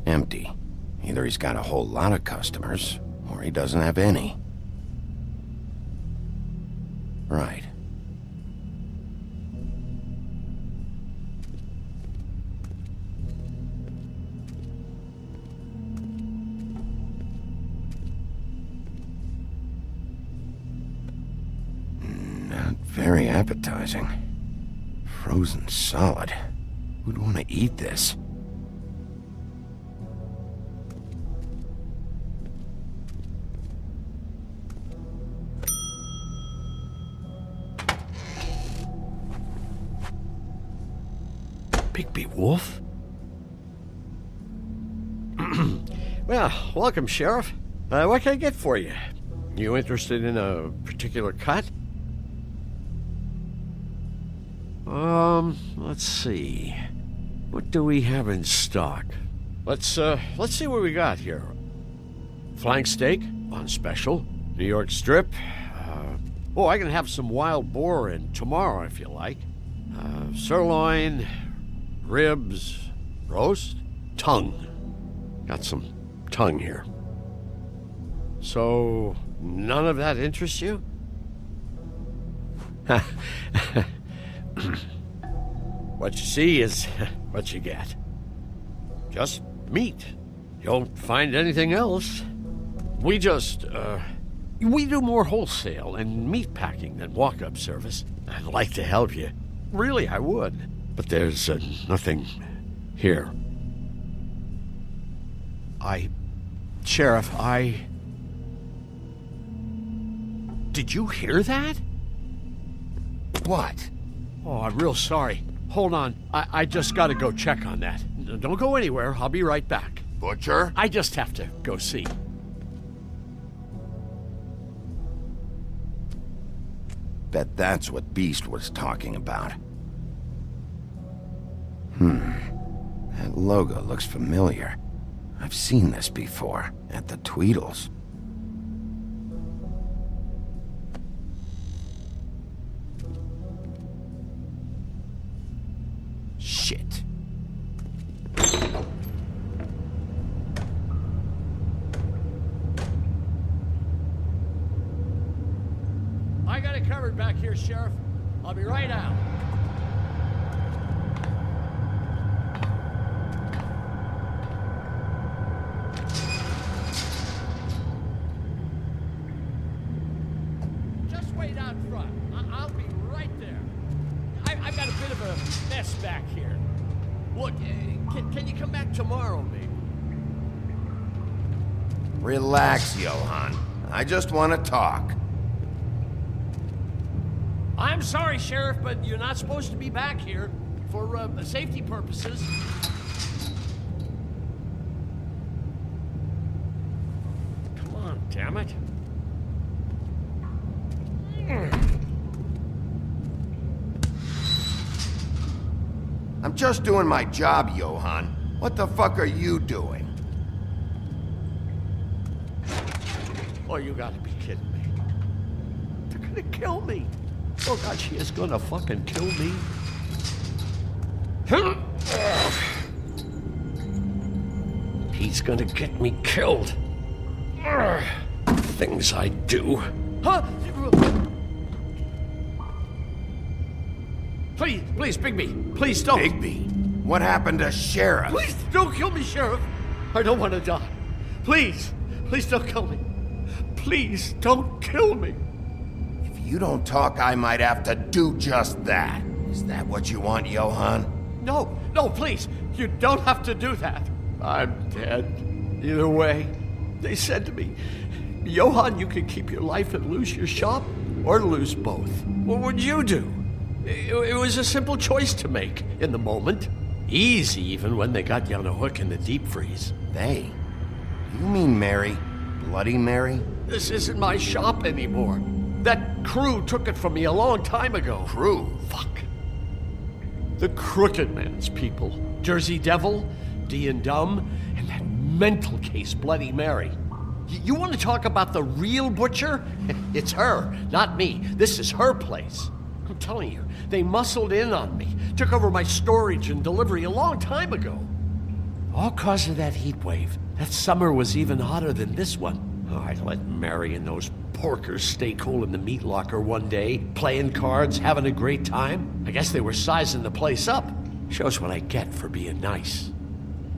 Empty. Either he's got a whole lot of customers, or he doesn't have any. Right. Not very appetizing. Frozen solid. Who'd want to eat this? Bigby Wolf? Well, welcome, Sheriff. What can I get for you? You interested in a particular cut? Let's see. What do we have in stock? Let's see what we got here. Flank steak on special. New York strip. I can have some wild boar in tomorrow if you like. Sirloin, ribs, roast, tongue. Got some tongue here. So, none of that interests you? What you see is what you get. Just meat. You don't find anything else. We do more wholesale and meat packing than walk-up service. I'd like to help you. Really, I would. But there's nothing here. Sheriff, Did you hear that? What? Oh, I'm real sorry. Hold on. I just gotta go check on that. Don't go anywhere. I'll be right back. Butcher? I just have to go see. Bet that's what Beast was talking about. That logo looks familiar. I've seen this before, at the Tweedles. Shit. I got it covered back here, Sheriff. I'll be right out. Just wait out front. I'll be right there. I've got a bit of a mess back here. Look, can you come back tomorrow, maybe? Relax, Johann. I just want to talk. I'm sorry, Sheriff, but you're not supposed to be back here for safety purposes. Come on, damn it. I'm just doing my job, Johann. What the fuck are you doing? Oh, you gotta be kidding me. They're gonna kill me. Oh, God, she is gonna fucking kill me. He's gonna get me killed. Things I do. Huh? Please, Bigby. Please don't. Bigby? What happened to Sheriff? Please don't kill me, Sheriff. I don't want to die. Please don't kill me. Please don't kill me. If you don't talk, I might have to do just that. Is that what you want, Johann? No, please. You don't have to do that. I'm dead. Either way, they said to me, Johann, you can keep your life and lose your shop, or lose both. What would you do? It was a simple choice to make in the moment. Easy, even when they got you on a hook in the deep freeze. They? You mean Mary? Bloody Mary? This isn't my shop anymore. That crew took it from me a long time ago. Crew? Fuck. The Crooked Man's people. Jersey Devil, D and Dumb, and that mental case, Bloody Mary. You want to talk about the real butcher? It's her, not me. This is her place. I'm telling you, they muscled in on me, took over my storage and delivery a long time ago. All cause of that heat wave. That summer was even hotter than this one. Oh, I let Mary and those porkers stay cool in the meat locker one day, playing cards, having a great time. I guess they were sizing the place up. Shows what I get for being nice.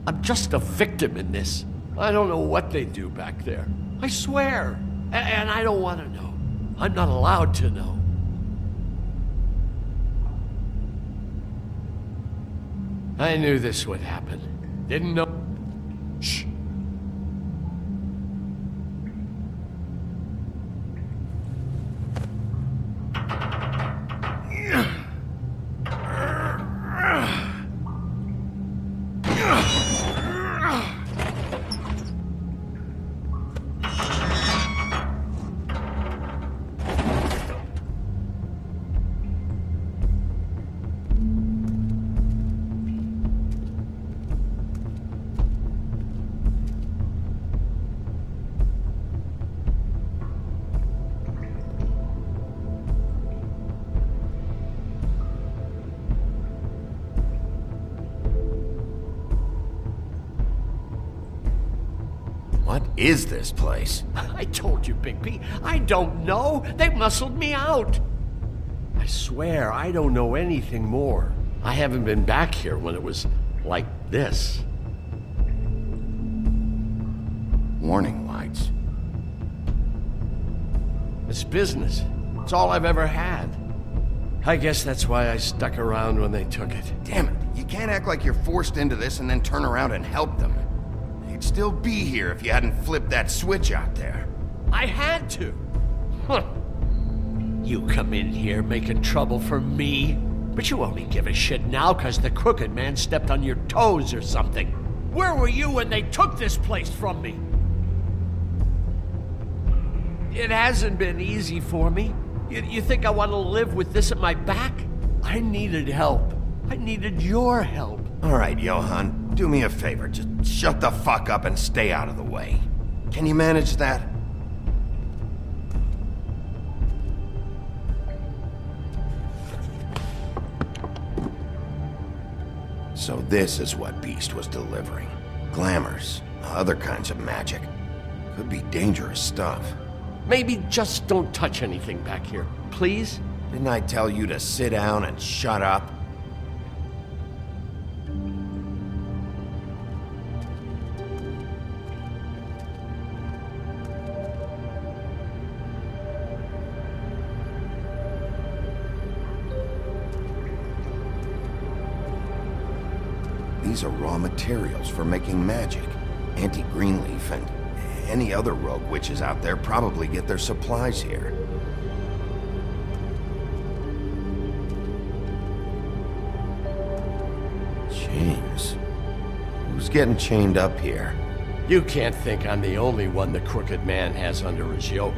I'm just a victim in this. I don't know what they do back there. I swear. And I don't want to know. I'm not allowed to know. I knew this would happen. Didn't know. Shh. What is this place? I told you, Bigby. I don't know. They muscled me out. I swear, I don't know anything more. I haven't been back here when it was like this. Warning lights. It's business. It's all I've ever had. I guess that's why I stuck around when they took it. Damn it, you can't act like you're forced into this and then turn around and help them. They'd still be here if you hadn't flipped that switch out there. I had to. Huh. You come in here making trouble for me, but you only give a shit now because the crooked man stepped on your toes or something. Where were you when they took this place from me? It hasn't been easy for me. You think I want to live with this at my back? I needed help. I needed your help. All right, Johan, do me a favor. Just shut the fuck up and stay out of the way. Can you manage that? So this is what Beast was delivering. Glamours, other kinds of magic. Could be dangerous stuff. Maybe just don't touch anything back here, please? Didn't I tell you to sit down and shut up? These are raw materials for making magic. Auntie Greenleaf and any other rogue witches out there probably get their supplies here. Chains. Who's getting chained up here? You can't think I'm the only one the crooked man has under his yoke.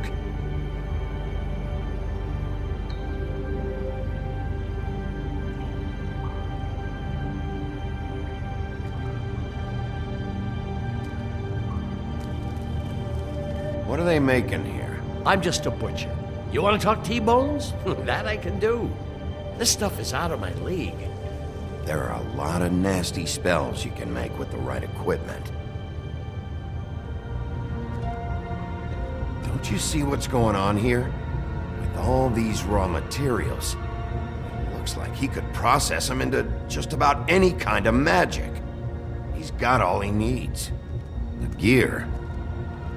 What are they making here? I'm just a butcher. You want to talk T-bones? That I can do. This stuff is out of my league. There are a lot of nasty spells you can make with the right equipment. Don't you see what's going on here? With all these raw materials, it looks like he could process them into just about any kind of magic. He's got all he needs. The gear,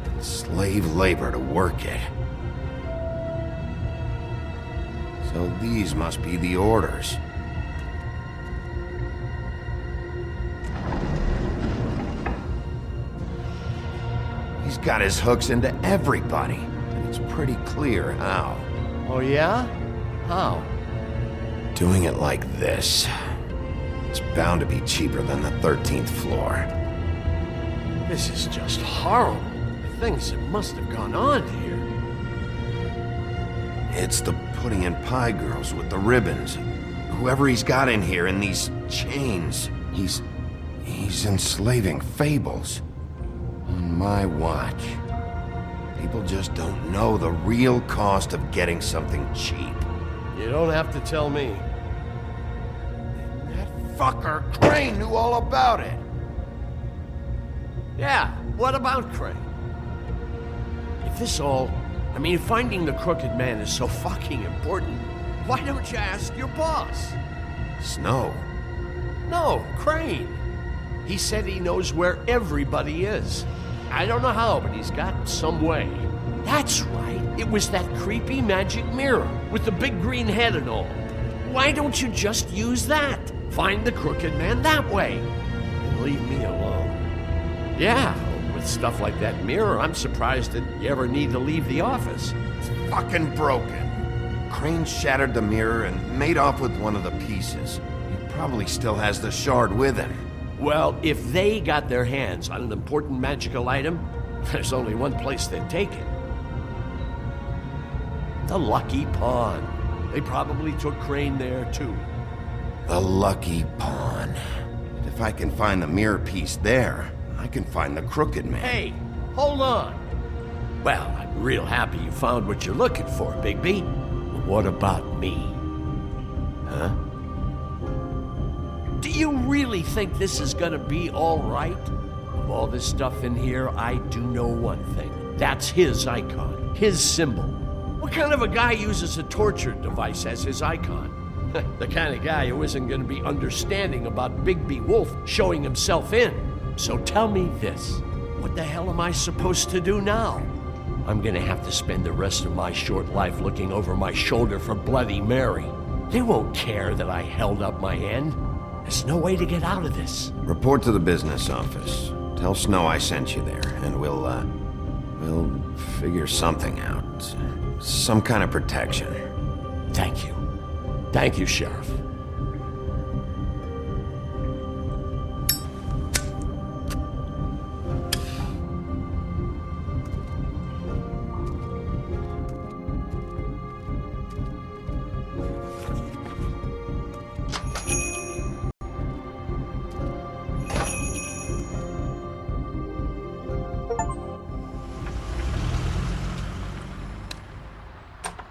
and slave labor to work it. So these must be the orders. He's got his hooks into everybody, and it's pretty clear how. Oh yeah? How? Doing it like this. It's bound to be cheaper than the 13th floor. This is just horrible. The things that must have gone on here. It's the pudding and pie girls with the ribbons. Whoever he's got in here in these chains, he's enslaving fables. On my watch. People just don't know the real cost of getting something cheap. You don't have to tell me. That fucker Crane knew all about it. Yeah, what about Crane? If this all... if finding the crooked man is so fucking important, why don't you ask your boss? Snow? No, Crane. He said he knows where everybody is. I don't know how, but he's got some way. That's right. It was that creepy magic mirror with the big green head and all. Why don't you just use that? Find the crooked man that way. And leave me alone. Yeah, with stuff like that mirror, I'm surprised that you ever need to leave the office. It's fucking broken. Crane shattered the mirror and made off with one of the pieces. He probably still has the shard with him. Well, if they got their hands on an important magical item, there's only one place they'd take it. The Lucky Pawn. They probably took Crane there, too. The Lucky Pawn. If I can find the mirror piece there, I can find the crooked man. Hey, hold on. Well, I'm real happy you found what you're looking for, Bigby. But what about me? Huh? Do you really think this is gonna be all right? Of all this stuff in here, I do know one thing. That's his icon, his symbol. What kind of a guy uses a torture device as his icon? The kind of guy who isn't gonna be understanding about Bigby Wolf showing himself in. So tell me this, what the hell am I supposed to do now? I'm gonna have to spend the rest of my short life looking over my shoulder for Bloody Mary. They won't care that I held up my end. There's no way to get out of this. Report to the business office. Tell Snow I sent you there, and we'll figure something out. Some kind of protection. Thank you. Thank you, Sheriff.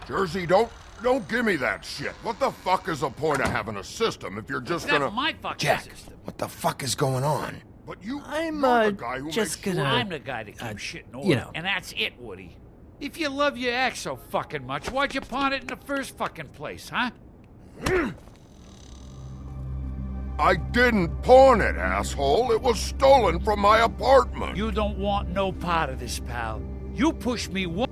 Jersey, don't give me that shit. What the fuck is the point of having a system if you're just gonna... That's my fucking Jack, system. what the fuck is going on? But you're I'm, the guy who just makes gonna- sure... I'm the guy that keeps shit in order. you know. And that's it, Woody. If you love your ex so fucking much, why'd you pawn it in the first fucking place, huh? I didn't pawn it, asshole. It was stolen from my apartment. You don't want no part of this, pal. You pushed me one...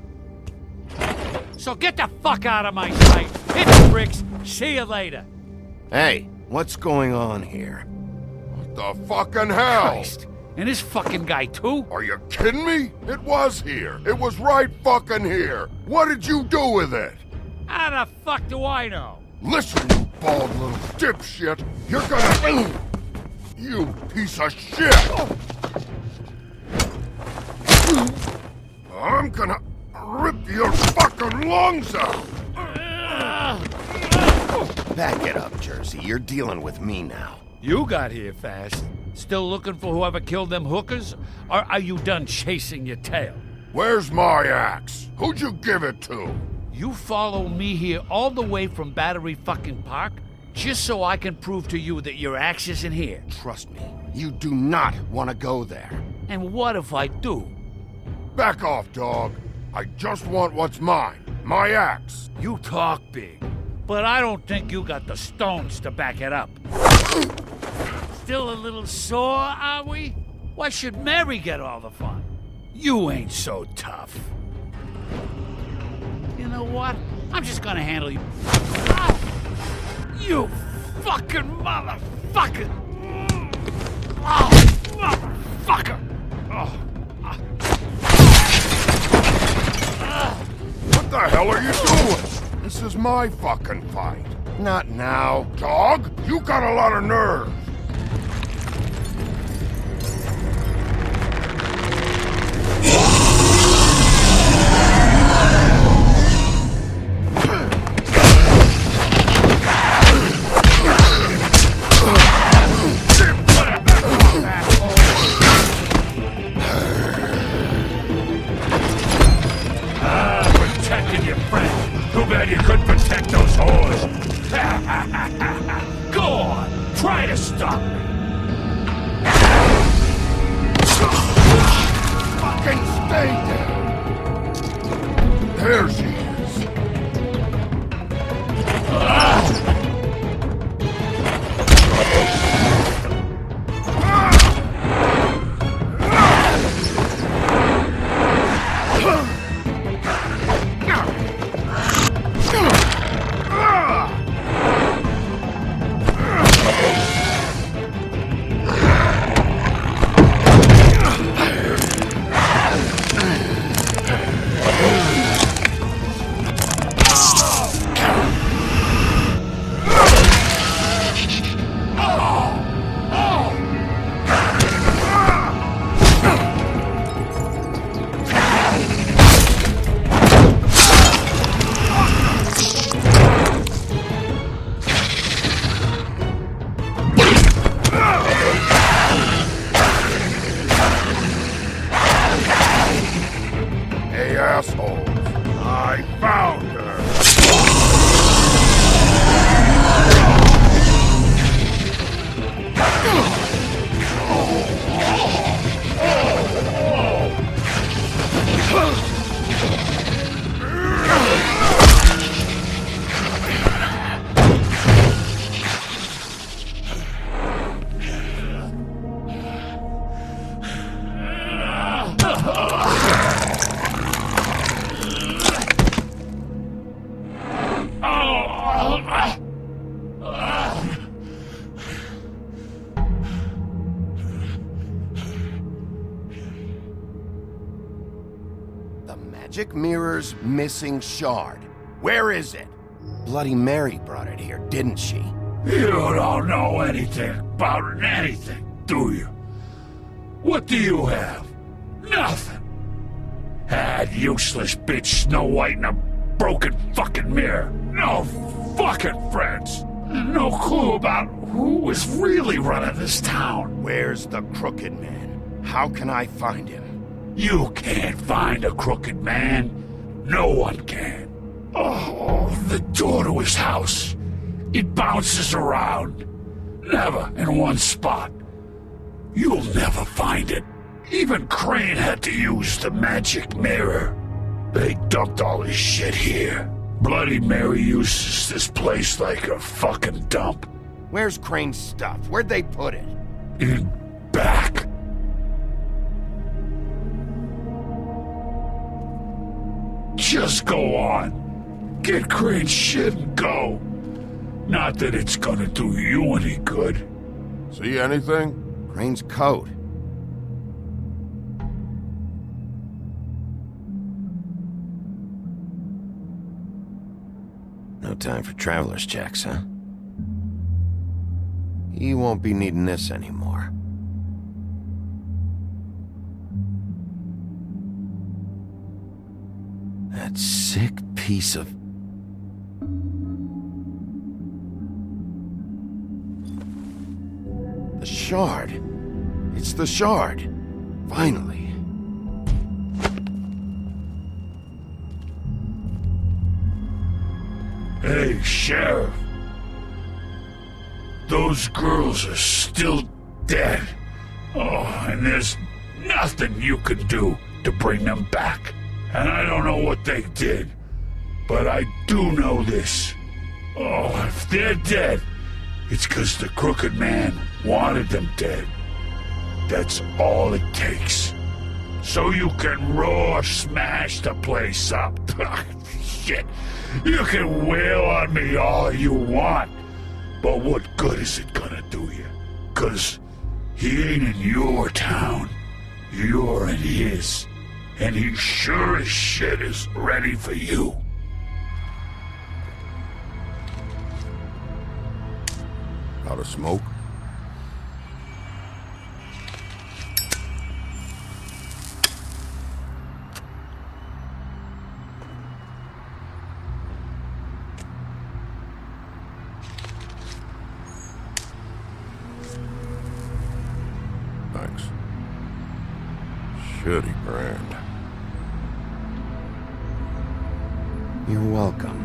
So get the fuck out of my sight. Hit the bricks. See you later. Hey, what's going on here? What the fucking hell? Christ. And this fucking guy, too? Are you kidding me? It was here. It was right fucking here. What did you do with it? How the fuck do I know? Listen, you bald little dipshit. You're gonna... You piece of shit. I'm gonna rip your fucking lungs out. Back it up, Jersey. You're dealing with me now. You got here fast. Still looking for whoever killed them hookers? Or are you done chasing your tail? Where's my axe? Who'd you give it to? You follow me here all the way from Battery fucking Park just so I can prove to you that your axe isn't here. Trust me, you do not want to go there. And what if I do? Back off, dog. I just want what's mine. My axe. You talk big, but I don't think you got the stones to back it up. Still a little sore, are we? Why should Mary get all the fun? You ain't so tough. You know what? I'm just gonna handle you. Ah! You fucking motherfucker! Oh, motherfucker! Oh. What the hell are you doing? This is my fucking fight. Not now. Dog, you got a lot of nerve. Protecting your friend. Too bad you couldn't protect those whores. Go on, try to stop. There she is. Hey, assholes. I found her. The magic mirror's missing shard. Where is it? Bloody Mary brought it here, didn't she? You don't know anything about anything, do you? What do you have? Nothing. Had useless bitch Snow White and a broken fucking mirror. No fucking friends. No clue about who was really running this town. Where's the Crooked Man? How can I find him? You can't find a crooked man. No one can. Oh, the door to his house. It bounces around. Never in one spot. You'll never find it. Even Crane had to use the magic mirror. They dumped all his shit here. Bloody Mary uses this place like a fucking dump. Where's Crane's stuff? Where'd they put it? In back. Just go on. Get Crane's shit and go. Not that it's gonna do you any good. See anything? Crane's coat. No time for traveler's checks, huh? He won't be needing this anymore. That sick piece of... The shard. It's the shard. Finally. Hey, Sheriff. Those girls are still dead. Oh, and there's nothing you can do to bring them back. And I don't know what they did, but I do know this. Oh, if they're dead, it's 'cause the Crooked Man wanted them dead. That's all it takes. So you can roar smash the place up. Shit, you can wail on me all you want, but what good is it gonna do you? 'Cause he ain't in your town, you're in his. And he sure as shit is ready for you. Out of smoke? Thanks. Shitty brand. You're welcome.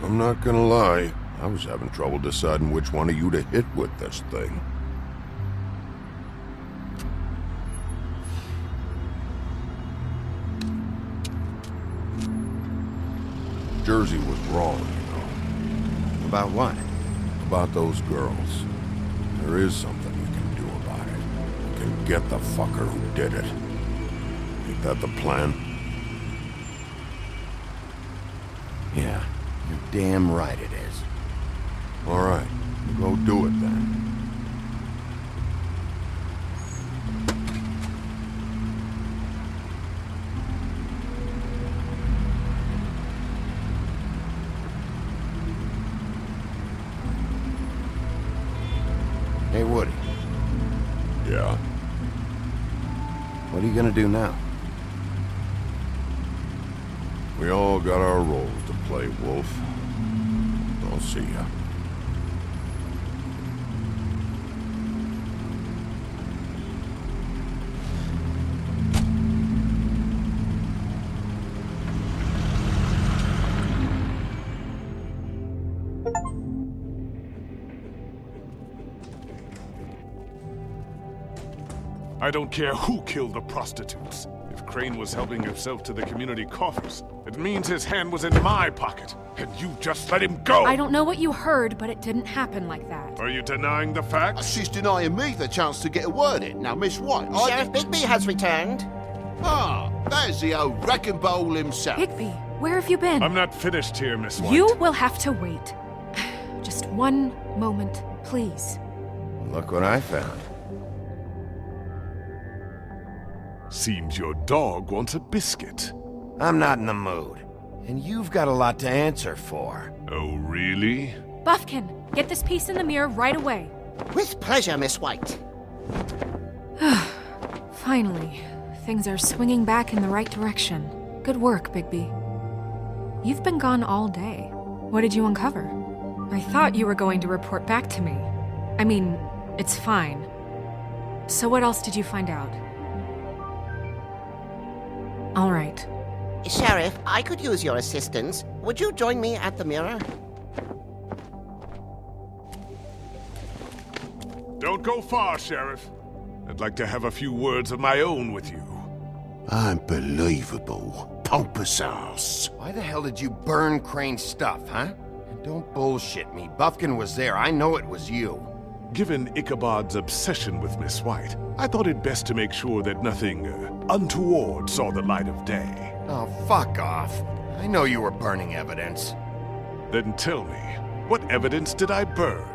I'm not gonna lie, I was having trouble deciding which one of you to hit with this thing. Jersey was wrong, you know. About what? About those girls. There is something you can do about it. You can get the fucker who did it. Ain't that the plan? Yeah, you're damn right it is. All right, go do it then. Hey, Woody, Yeah? what are you gonna do now? We all got our roles to play, Wolf. I'll see ya. I don't care who killed the prostitutes. If Crane was helping himself to the community coffers, it means his hand was in my pocket, and you just let him go! I don't know what you heard, but it didn't happen like that. Are you denying the facts? She's denying me the chance to get a word in. Now, Miss White, Sheriff Bigby has returned. Ah, there's the old wrecking bowl himself. Bigby, where have you been? I'm not finished here, Miss White. You will have to wait. Just one moment, please. Look what I found. Seems your dog wants a biscuit. I'm not in the mood. And you've got a lot to answer for. Oh, really? Buffkin, get this piece in the mirror right away. With pleasure, Miss White. Finally, things are swinging back in the right direction. Good work, Bigby. You've been gone all day. What did you uncover? I thought you were going to report back to me. I mean, it's fine. So what else did you find out? All right. Sheriff, I could use your assistance. Would you join me at the mirror? Don't go far, Sheriff. I'd like to have a few words of my own with you. Unbelievable. Pompous ass. Why the hell did you burn Crane's stuff, huh? And don't bullshit me. Buffkin was there. I know it was you. Given Ichabod's obsession with Miss White, I thought it best to make sure that nothing untoward saw the light of day. Oh, fuck off. I know you were burning evidence. Then tell me, what evidence did I burn?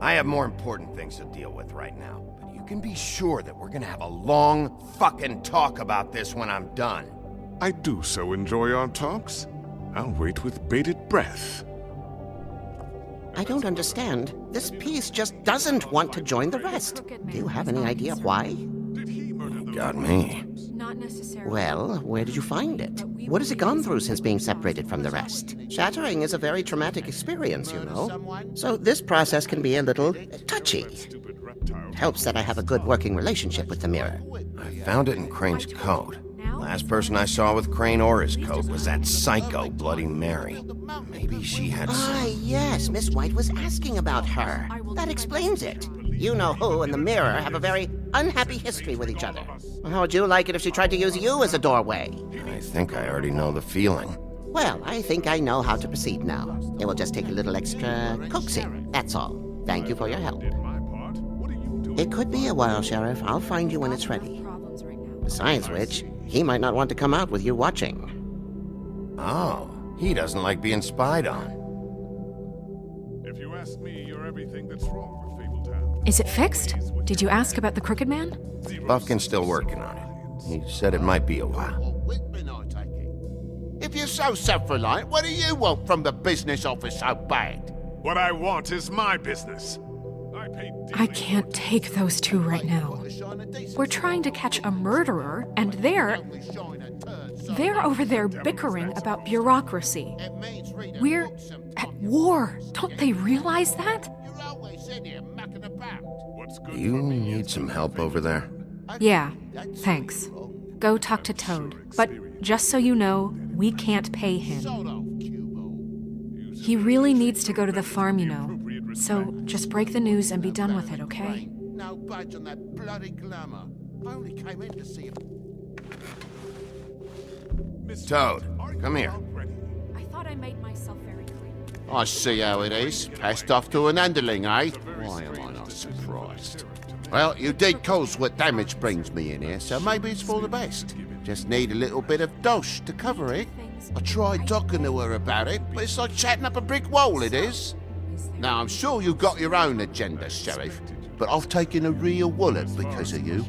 I have more important things to deal with right now, but you can be sure that we're gonna have a long fucking talk about this when I'm done. I do so enjoy our talks. I'll wait with bated breath. I don't understand. This piece just doesn't want to join the rest. Do you have any idea why? Got me. Not necessarily. Well, where did you find it? What has it gone through since being separated from the rest? Shattering is a very traumatic experience, you know. So this process can be a little touchy. It helps that I have a good working relationship with the mirror. I found it in Crane's coat. Last person I saw with Crane or his coat was that psycho Bloody Mary. Maybe she had Ah, yes, Miss White was asking about her. That explains it. You know who and the mirror have a very unhappy history with each other. How would you like it if she tried to use you as a doorway? I think I already know the feeling. Well, I think I know how to proceed now. It will just take a little extra coaxing, that's all. Thank you for your help. It could be a while, Sheriff. I'll find you when it's ready. Besides which, he might not want to come out with you watching. Oh, he doesn't like being spied on. If you ask me, you're everything that's wrong with Fabletown. Is it fixed? Did you ask about the Crooked Man? Buffkin's still working on it. He said it might be a while. Whitman, I take it. If you're so self-reliant, what do you want from the business office so bad? What I want is my business. I can't take those two right now. We're trying to catch a murderer, and they're over there bickering about bureaucracy. We're at war. Don't they realize that? Do you need some help over there? Yeah, thanks. Go talk to Toad. But just so you know, we can't pay him. He really needs to go to the farm, you know. So just break the news and be done with it, okay? No budge on that bloody glamour. I only came in to see if... Toad, come here. I thought I made myself very clear. I see how it is. Passed off to an underling, eh? Why am I not surprised? Well, you did cause what damage brings me in here, so maybe it's for the best. Just need a little bit of dosh to cover it. I tried talking to her about it, but it's like chatting up a brick wall, it is. Now, I'm sure you've got your own agenda, Sheriff, but I've taken a real wallet because of you.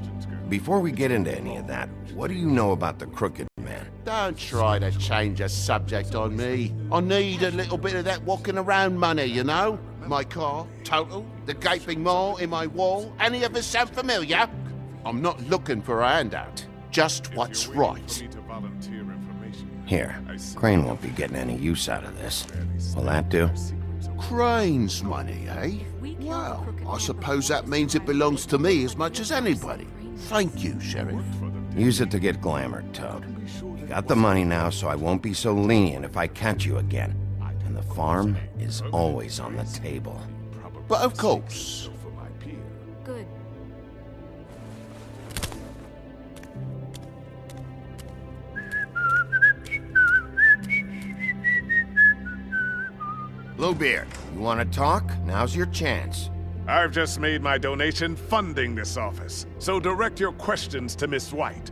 Before we get into any of that, what do you know about the Crooked Man? Don't try to change a subject on me. I need a little bit of that walking around money, you know? My car, total, the gaping maw in my wall. Any of us sound familiar? I'm not looking for a handout. Just what's right. Here, Crane won't be getting any use out of this. Will that do? Crane's money, eh? Well, I suppose that means it belongs to me as much as anybody. Thank you, Sheriff. Use it to get glamored, Toad. You got the money now, so I won't be so lenient if I catch you again. And the farm is always on the table. But of course. Good. Bluebeard, you want to talk? Now's your chance. I've just made my donation funding this office, so direct your questions to Miss White.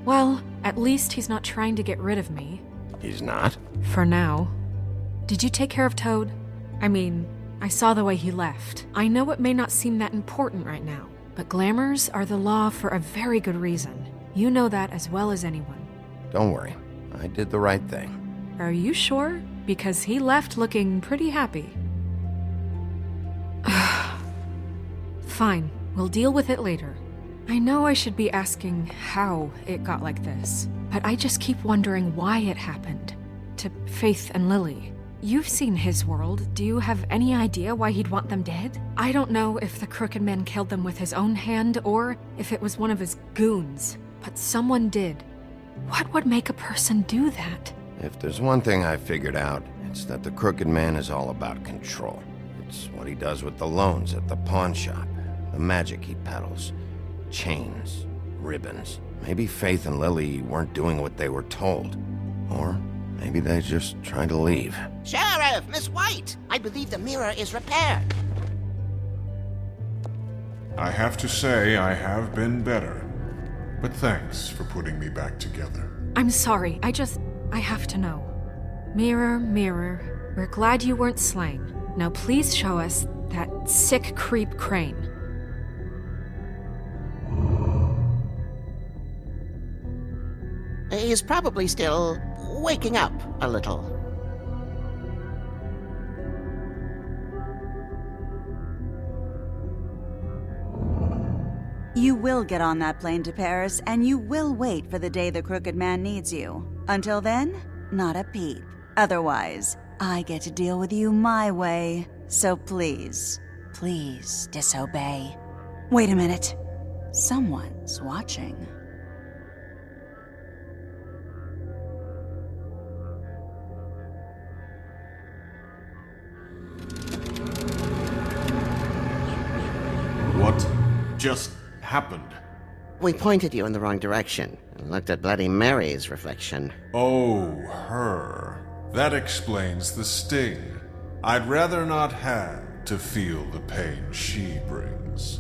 Well, at least he's not trying to get rid of me. He's not? For now. Did you take care of Toad? I mean, I saw the way he left. I know it may not seem that important right now, but glamours are the law for a very good reason. You know that as well as anyone. Don't worry. I did the right thing. Are you sure? Because he left looking pretty happy. Fine, we'll deal with it later. I know I should be asking how it got like this, but I just keep wondering why it happened. To Faith and Lily. You've seen his world. Do you have any idea why he'd want them dead? I don't know if the Crooked Man killed them with his own hand or if it was one of his goons, but someone did. What would make a person do that? If there's one thing I figured out, it's that the Crooked Man is all about control. It's what he does with the loans at the pawn shop, the magic he peddles, chains, ribbons. Maybe Faith and Lily weren't doing what they were told. Or maybe they're just trying to leave. Sheriff, Miss White! I believe the mirror is repaired. I have to say I have been better. But thanks for putting me back together. I'm sorry, I have to know. Mirror, mirror, we're glad you weren't slain. Now please show us that sick creep Crane. He's probably still waking up a little. You will get on that plane to Paris, and you will wait for the day the Crooked Man needs you. Until then, not a peep. Otherwise, I get to deal with you my way. So please, please disobey. Wait a minute. Someone's watching. What just happened? We pointed you in the wrong direction and looked at Bloody Mary's reflection. Oh, her. That explains the sting. I'd rather not have to feel the pain she brings.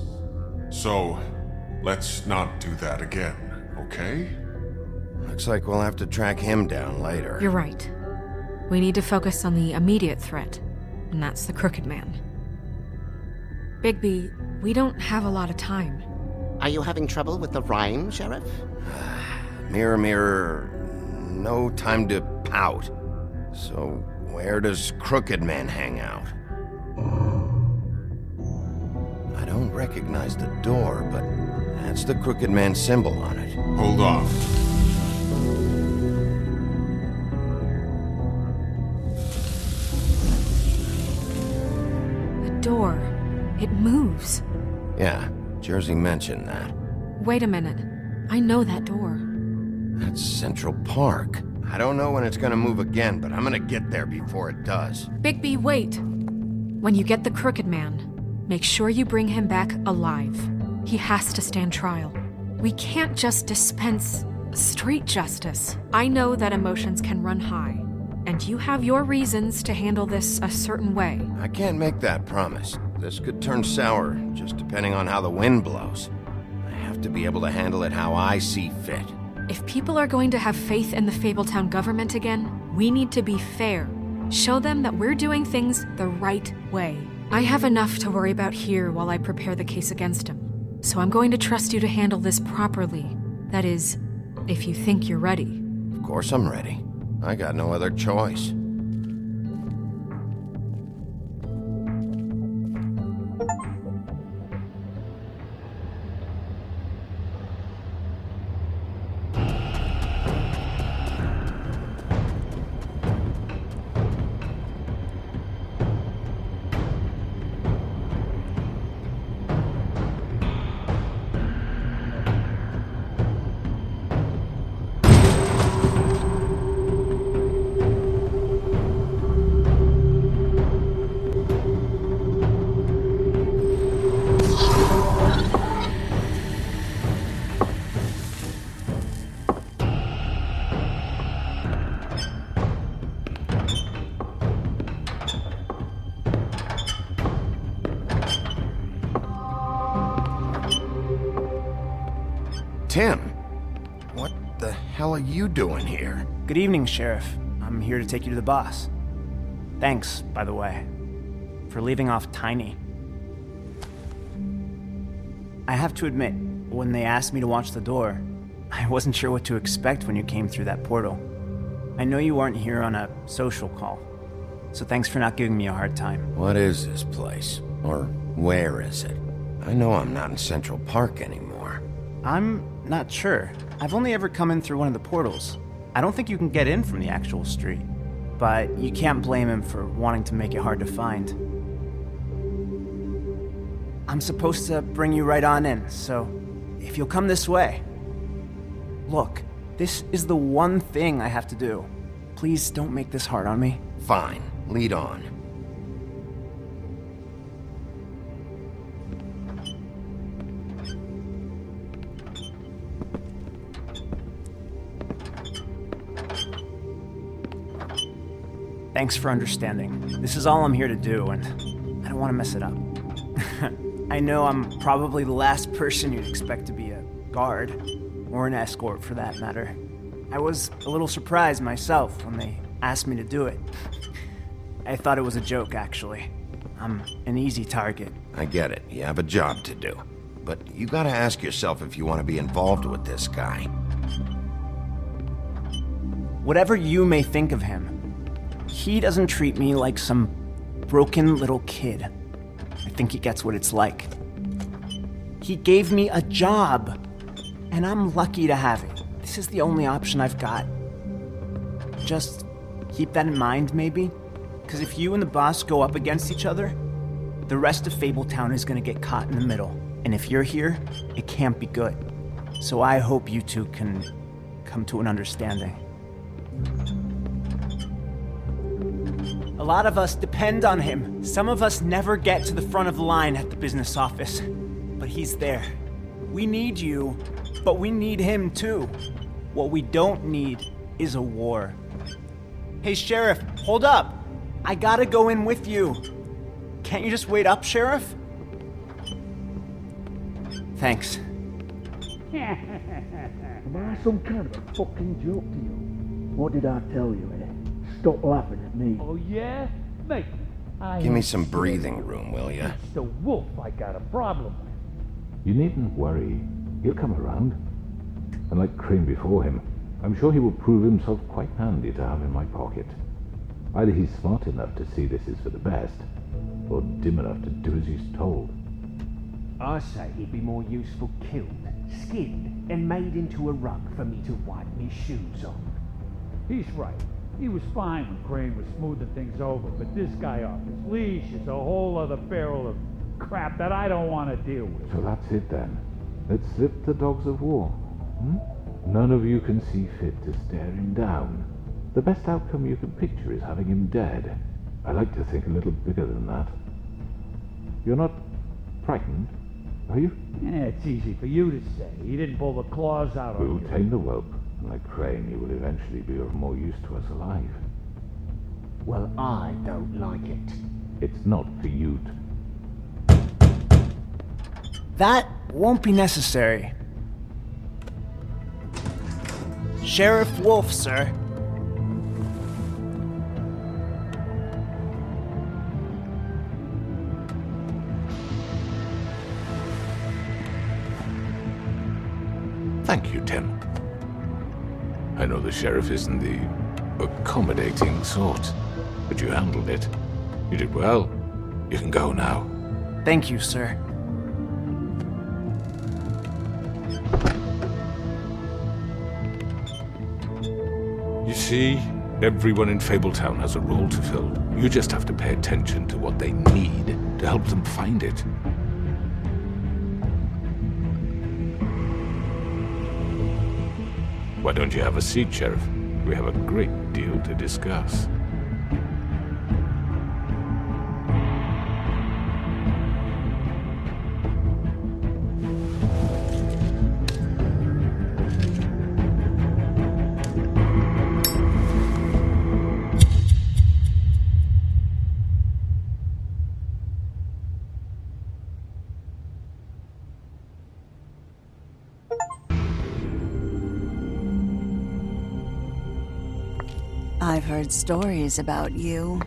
So, let's not do that again, okay? Looks like we'll have to track him down later. You're right. We need to focus on the immediate threat, and that's the Crooked Man. Bigby, we don't have a lot of time. Are you having trouble with the rhyme, Sheriff? Mirror, mirror, no time to pout. So, where does Crooked Man hang out? I don't recognize the door, but that's the Crooked Man symbol on it. Hold on. The door. It moves. Yeah, Jersey mentioned that. Wait a minute. I know that door. That's Central Park. I don't know when it's gonna move again, but I'm gonna get there before it does. Bigby, wait! When you get the Crooked Man, make sure you bring him back alive. He has to stand trial. We can't just dispense street justice. I know that emotions can run high, and you have your reasons to handle this a certain way. I can't make that promise. This could turn sour, just depending on how the wind blows. I have to be able to handle it how I see fit. If people are going to have faith in the Fabletown government again, we need to be fair. Show them that we're doing things the right way. I have enough to worry about here while I prepare the case against him. So I'm going to trust you to handle this properly. That is, if you think you're ready. Of course I'm ready. I got no other choice. Tim, what the hell are you doing here? Good evening, Sheriff. I'm here to take you to the boss. Thanks, by the way, for leaving off Tiny. I have to admit, when they asked me to watch the door, I wasn't sure what to expect when you came through that portal. I know you aren't here on a social call, so thanks for not giving me a hard time. What is this place? Or where is it? I know I'm not in Central Park anymore. I'm not sure. I've only ever come in through one of the portals. I don't think you can get in from the actual street, but you can't blame him for wanting to make it hard to find. I'm supposed to bring you right on in, so if you'll come this way. Look, this is the one thing I have to do. Please don't make this hard on me. Fine, lead on. Thanks for understanding. This is all I'm here to do, and I don't want to mess it up. I know I'm probably the last person you'd expect to be a guard, or an escort for that matter. I was a little surprised myself when they asked me to do it. I thought it was a joke, actually. I'm an easy target. I get it. You have a job to do. But you gotta ask yourself if you want to be involved with this guy. Whatever you may think of him, he doesn't treat me like some broken little kid. I think he gets what it's like. He gave me a job, and I'm lucky to have it. This is the only option I've got. Just keep that in mind, maybe? Because if you and the boss go up against each other, the rest of Fabletown is gonna get caught in the middle. And if you're here, it can't be good. So I hope you two can come to an understanding. A lot of us depend on him. Some of us never get to the front of the line at the business office. But he's there. We need you, but we need him too. What we don't need is a war. Hey, Sheriff, hold up. I gotta go in with you. Can't you just wait up, Sheriff? Thanks. Am I some kind of a fucking joke to you? What did I tell you, eh? Stop laughing at me. Oh, yeah? Mate, Give me some breathing room, will ya? It's the wolf I got a problem with. You needn't worry. He'll come around. And like Crane before him, I'm sure he will prove himself quite handy to have in my pocket. Either he's smart enough to see this is for the best, or dim enough to do as he's told. I say he'd be more useful killed, skinned, and made into a rug for me to wipe me shoes on. he's right. He was fine when Crane was smoothing things over, but this guy off his leash is a whole other barrel of crap that I don't want to deal with. So that's it then. Let's slip the dogs of war. None of you can see fit to stare him down. The best outcome you can picture is having him dead. I like to think a little bigger than that. You're not frightened? Are you? Yeah, it's easy for you to say. He didn't pull the claws out We on will you. tame the whelp, and like Crane, he will eventually be of more use to us alive. Well, I don't like it. It's not for you to... That won't be necessary. Sheriff Wolf, sir. Thank you, Tim. I know the sheriff isn't the accommodating sort, but you handled it. You did well. You can go now. Thank you, sir. You see, everyone in Fabletown has a role to fill. You just have to pay attention to what they need to help them find it. Why don't you have a seat, Sheriff? We have a great deal to discuss. I've heard stories about you.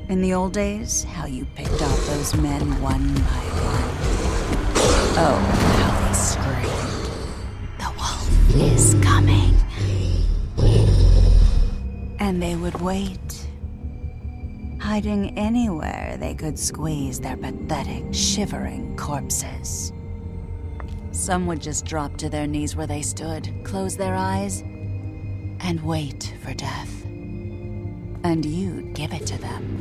In the old days, how you picked off those men one by one. Oh, how they screamed. The wolf is coming. And they would wait, hiding anywhere they could squeeze their pathetic, shivering corpses. Some would just drop to their knees where they stood, close their eyes, and wait for death. And you'd give it to them.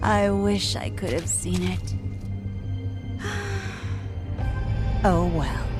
I wish I could have seen it. Oh well.